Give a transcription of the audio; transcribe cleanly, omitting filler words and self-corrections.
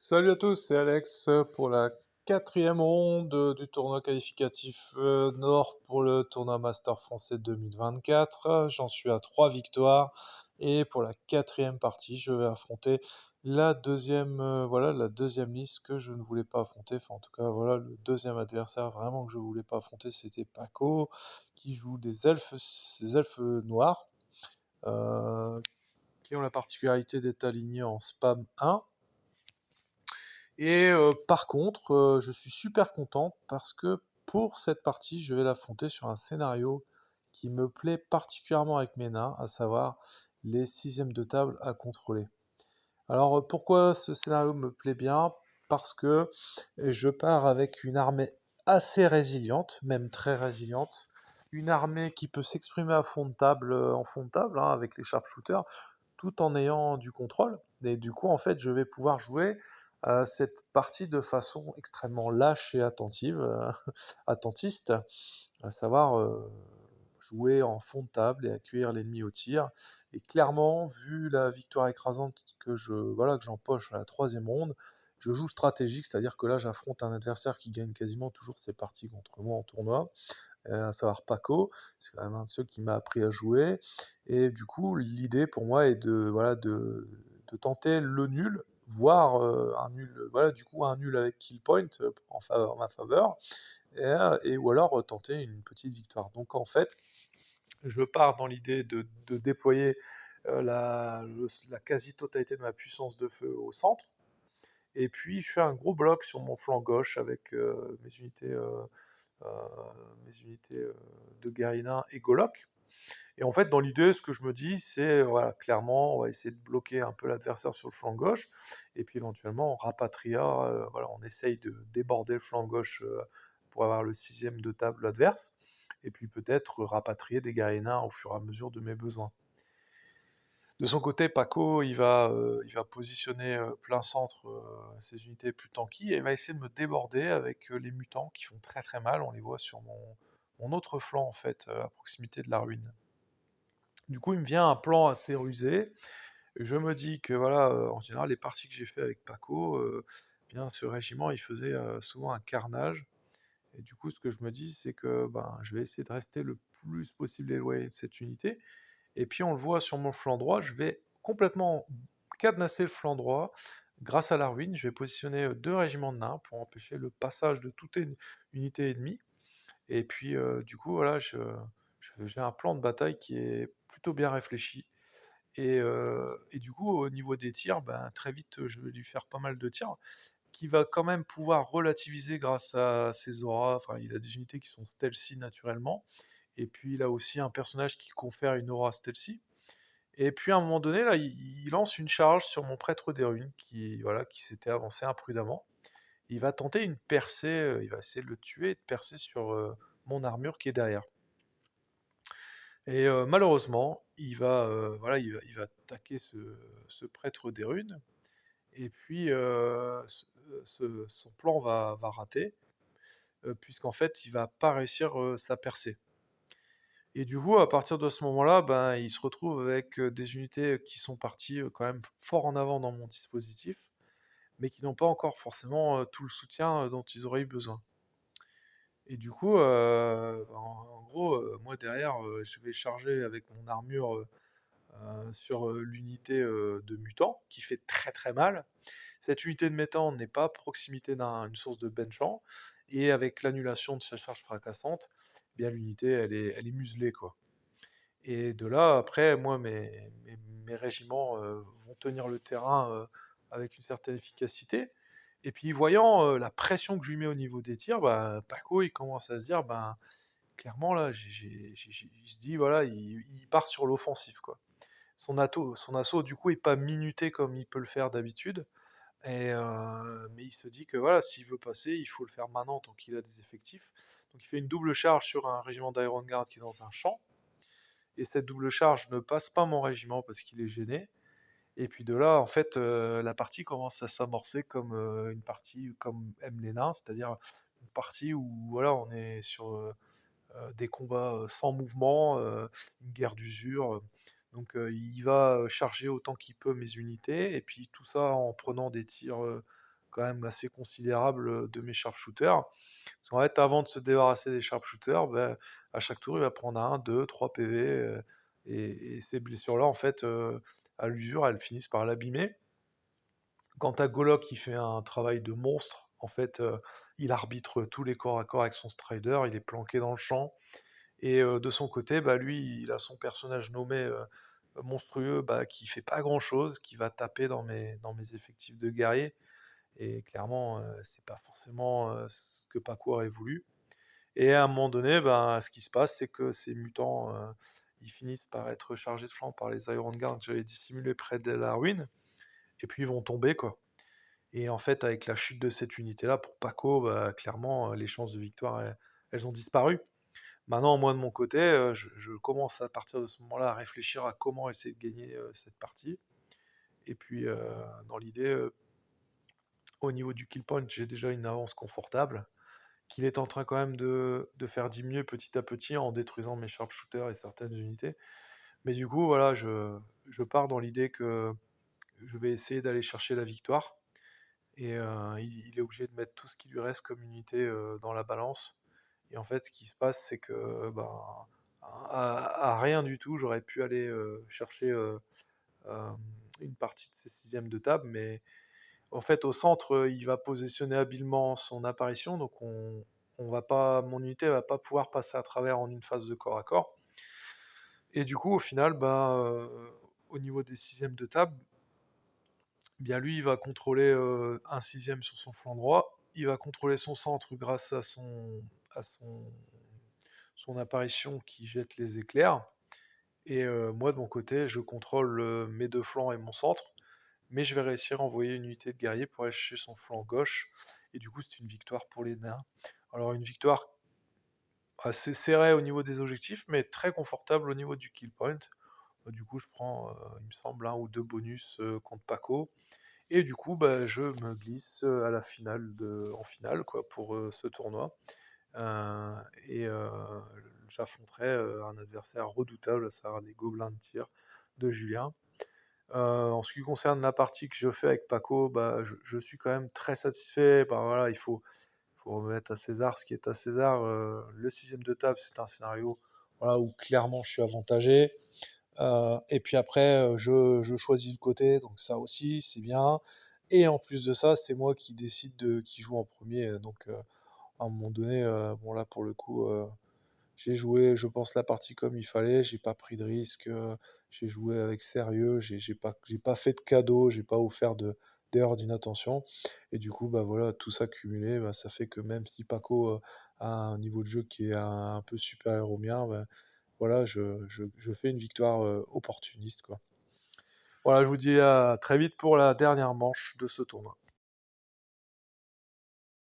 Salut à tous, c'est Alex pour la quatrième ronde du tournoi qualificatif Nord pour le tournoi Master français 2024. J'en suis à 3 victoires et pour la quatrième partie, je vais affronter la deuxième, voilà, la deuxième liste que je ne voulais pas affronter. Enfin, en tout cas, voilà, le deuxième adversaire vraiment que je voulais pas affronter, c'était Paco qui joue des elfes noirs euh, qui ont la particularité d'être alignés en spam 1. Et par contre, je suis super content parce que pour cette partie, je vais l'affronter sur un scénario qui me plaît particulièrement avec mes nains, à savoir les sixièmes de table à contrôler. Alors pourquoi ce scénario me plaît bien? Parce que je pars avec une armée assez résiliente, même très résiliente, une armée qui peut s'exprimer à fond de table, en fond de table, hein, avec les sharpshooters, tout en ayant du contrôle. Et du coup, en fait, je vais pouvoir jouer cette partie de façon extrêmement lâche et attentive, attentiste, à savoir jouer en fond de table et accueillir l'ennemi au tir. Et clairement, vu la victoire écrasante que j'empoche à la troisième ronde, je joue stratégique, c'est-à-dire que là, j'affronte un adversaire qui gagne quasiment toujours ses parties contre moi en tournoi, à savoir Paco. C'est quand même un de ceux qui m'a appris à jouer. Et du coup, l'idée pour moi est de tenter le nul, voire un nul, voilà, du coup, un nul avec kill point en ma faveur, et ou alors tenter une petite victoire. Donc en fait, je pars dans l'idée de déployer la quasi-totalité de ma puissance de feu au centre. Et puis je fais un gros bloc sur mon flanc gauche avec euh, mes unités de Garina et Golok. Et en fait, dans l'idée, ce que je me dis, c'est, voilà, clairement, on va essayer de bloquer un peu l'adversaire sur le flanc gauche, et puis éventuellement, on rapatria, voilà, on essaye de déborder le flanc gauche pour avoir le sixième de table adverse, et puis peut-être rapatrier des Garina au fur et à mesure de mes besoins. De son côté, Paco, il va positionner plein centre ses unités plus tanky et il va essayer de me déborder avec les mutants qui font très très mal. On les voit sur mon autre flanc en fait, à proximité de la ruine. Du coup, il me vient un plan assez rusé. Je me dis que voilà, en général, les parties que j'ai fait avec Paco, bien ce régiment, il faisait souvent un carnage. Et du coup, ce que je me dis, c'est que ben, je vais essayer de rester le plus possible éloigné de cette unité. Et puis on le voit sur mon flanc droit, je vais complètement cadenasser le flanc droit grâce à la ruine. Je vais positionner 2 régiments de nains pour empêcher le passage de toute unité ennemie. Et puis du coup, voilà, j'ai un plan de bataille qui est plutôt bien réfléchi. Et du coup, au niveau des tirs, ben, très vite, je vais lui faire pas mal de tirs, qui va quand même pouvoir relativiser grâce à ses auras. Enfin, il a des unités qui sont stealthy naturellement. Et puis il a aussi un personnage qui confère une aura stealthy. Et puis à un moment donné, là, il lance une charge sur mon prêtre des ruines qui, voilà, qui s'était avancé imprudemment. Il va tenter une percée, il va essayer de le tuer et de percer sur mon armure qui est derrière. Et malheureusement, voilà, il va attaquer ce prêtre des ruines. Et puis son plan va rater, puisqu'en fait, il va pas réussir sa percée. Et du coup, à partir de ce moment-là, ben, il se retrouve avec des unités qui sont parties quand même fort en avant dans mon dispositif, mais qui n'ont pas encore forcément tout le soutien dont ils auraient eu besoin. Et du coup, en gros, moi derrière, je vais charger avec mon armure sur l'unité de mutant, qui fait très très mal. Cette unité de mutant n'est pas à proximité d'une source de benchant, et avec l'annulation de sa charge fracassante, eh bien l'unité elle est muselée quoi. Et de là, après, moi, mes régiments vont tenir le terrain avec une certaine efficacité. Et puis, voyant la pression que je lui mets au niveau des tirs, bah, Paco, il commence à se dire, ben, clairement, là, il se dit, voilà, il part sur l'offensive, quoi. Son assaut, du coup, est pas minuté comme il peut le faire d'habitude. Mais il se dit que, voilà, s'il veut passer, il faut le faire maintenant, tant qu'il a des effectifs. Donc, il fait une double charge sur un régiment d'Iron Guard qui est dans un champ, et cette double charge ne passe pas mon régiment parce qu'il est gêné. Et puis de là, en fait, la partie commence à s'amorcer comme une partie comme aiment les nains, c'est-à-dire une partie où voilà, on est sur des combats sans mouvement, une guerre d'usure. Donc il va charger autant qu'il peut mes unités, et puis tout ça en prenant des tirs quand même assez considérable de mes sharpshooters. Parce qu'en fait, avant de se débarrasser des sharpshooters, ben, à chaque tour, il va prendre un, 2, 3 PV, et ces blessures-là, en fait, à l'usure, elles finissent par l'abîmer. Quant à Golok, qui fait un travail de monstre, en fait, il arbitre tous les corps à corps avec son Strider, il est planqué dans le champ, et de son côté, bah, lui, il a son personnage nommé monstrueux, bah, qui fait pas grand-chose, qui va taper dans mes effectifs de guerriers, et clairement, c'est pas forcément ce que Paco aurait voulu. Et à un moment donné, ben, ce qui se passe, c'est que ces mutants, ils finissent par être chargés de flanc par les Iron Guards que j'avais dissimulés près de la ruine, et puis ils vont tomber, quoi. Et en fait, avec la chute de cette unité-là, pour Paco, bah, clairement, les chances de victoire, elles ont disparu. Maintenant, moi de mon côté, je commence à partir de ce moment-là à réfléchir à comment essayer de gagner cette partie. Et puis, dans l'idée, au niveau du kill point, j'ai déjà une avance confortable, qu'il est en train quand même de faire diminuer petit à petit en détruisant mes sharpshooters et certaines unités. Mais du coup, voilà, je pars dans l'idée que je vais essayer d'aller chercher la victoire. Et il est obligé de mettre tout ce qui lui reste comme unité dans la balance. Et en fait, ce qui se passe, c'est que ben, à rien du tout, j'aurais pu aller chercher euh, une partie de ces sixièmes de table, mais en fait, au centre, il va positionner habilement son apparition, donc on va pas, mon unité va pas pouvoir passer à travers en une phase de corps à corps. Et du coup, au final, bah, au niveau des sixièmes de table, bien lui, il va contrôler un sixième sur son flanc droit. Il va contrôler son centre grâce à son apparition qui jette les éclairs. Et moi, de mon côté, je contrôle mes deux flancs et mon centre. Mais je vais réussir à envoyer une unité de guerrier pour aller chercher son flanc gauche. Et du coup, c'est une victoire pour les nains. Alors, une victoire assez serrée au niveau des objectifs, mais très confortable au niveau du kill point. Du coup, je prends, il me semble, un ou deux bonus contre Paco. Et du coup, bah, je me glisse à la finale en finale quoi, pour ce tournoi. Euh, et j'affronterai un adversaire redoutable, à savoir les Gobelins de tir de Julien. En ce qui concerne la partie que je fais avec Paco, bah, je suis quand même très satisfait. Bah, voilà, il faut remettre à César ce qui est à César. Le sixième de table, c'est un scénario voilà, où clairement je suis avantagé. Et puis après, je choisis le côté, donc ça aussi, c'est bien. Et en plus de ça, c'est moi qui décide de qui joue en premier. Donc, à un moment donné, bon là, pour le coup, j'ai joué, je pense, la partie comme il fallait. J'ai pas pris de risque. J'ai joué avec sérieux. J'ai pas fait de cadeaux. J'ai pas offert d'erreurs d'inattention. Et du coup, bah voilà, tout ça cumulé, bah, ça fait que même si Paco a un niveau de jeu qui est un peu supérieur au mien, bah, voilà, je fais une victoire opportuniste, quoi. Voilà, je vous dis à très vite pour la dernière manche de ce tournoi.